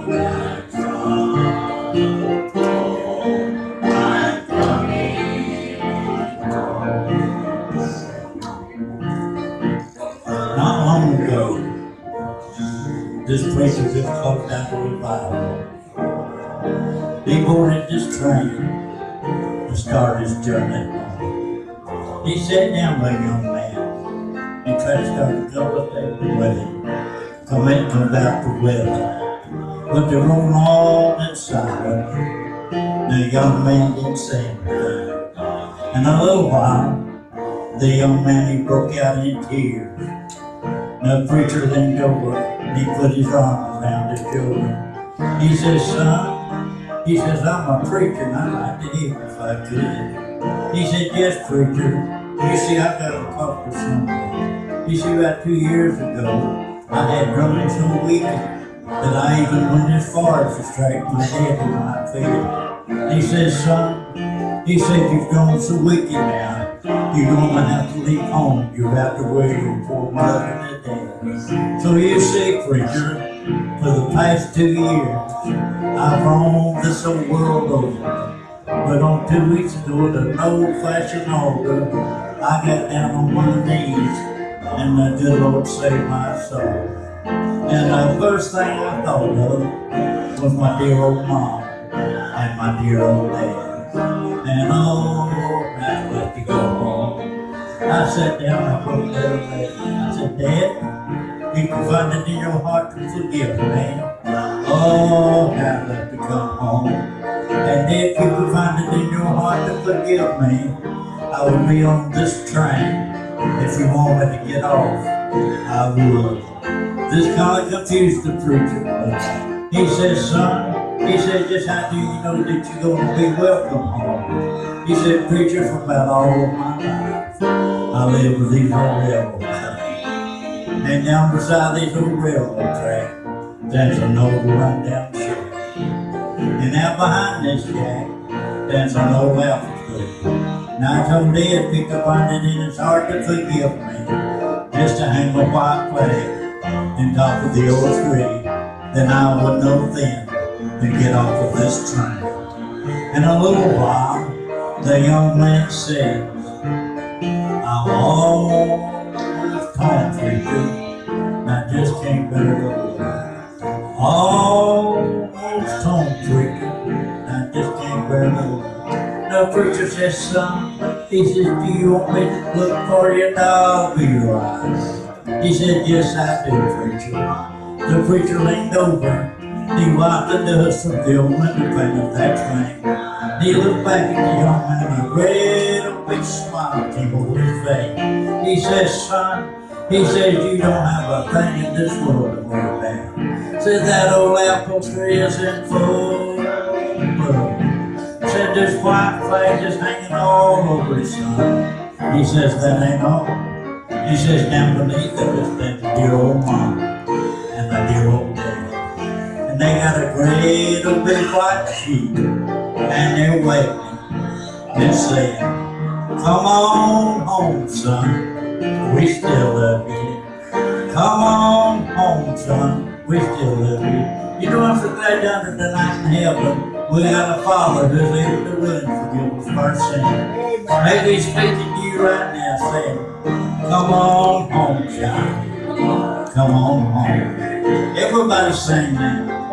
Not long ago, this preacher just closed down the revival. He boarded this train to start his journey home. He sat down with a young man and tried to start a conversation with him, commenting about the weather. But they wrote all inside of him. The young man didn't say anything. In a little while, the young man, he broke out in tears. The preacher leaned over and he put his arm around his shoulder. He says, son, he says, I'm a preacher and I'd like to hear if I could. He said, yes, preacher. You see, I've got to talk to someone. You see, about 2 years ago, I had grown so weak that I even went as far as to strike my head with my feet. He says, son, he said, you've grown so wicked now. You're going to have to leave home. You're about to wear your poor mother to death. So you see, preacher, for the past 2 years, I've roamed this whole world over. But on 2 weeks ago, at an old-fashioned altar, I got down on my knees, and the good Lord saved my soul. And the first thing I thought of was my dear old mom and my dear old dad. And oh, I'd like to go home. I sat down and I wrote that letter. I said, Dad, you can find it in your heart to forgive me. Oh, I'd like to come home. And if you could find it in your heart to forgive me, I would be on this train. If you wanted to get off, I would. This kind of confused the preacher. He says, son, he said, just how do you know that you're going to be welcome home? He said, preacher, for about all of my life, I live with these old railroad tracks. And down beside these old railroad tracks, there's an old rundown shack. And out behind this shack, there's an old apple tree. Now I told Dad, if he could find it in his heart to forgive me, just to hang a white flag on top of the old tree, then I would know then to get off of this train. In a little while, the young man says, I'm always torn, preacher, I just can't bear the Lord. Almost torn, preacher, I just can't bear the Lord. The preacher says, son, he says, do you want me to look for your dog or your eyes? He said, yes, I do, preacher. The preacher leaned over. He wiped the dust from the old window pane of that train. He looked back at the young man and a great old big smile came over his face. He says, son, he says, you don't have a thing in this world to worry about. Said that old apple tree is in full bloom. Said this white flag is hanging all over his son. He says, that ain't all. He says, down beneath it is that dear old mom and the dear old dad. And they got a great old big white sheet, and they're waving and saying, come on home, son, we still love you. Come on home, son, we still love you. You know, I'm so glad down there tonight in heaven, we got a Father who's able to really forgive us for our sin. Maybe He's speaking to you right now saying, come on home, child. Come on home. Everybody sing now.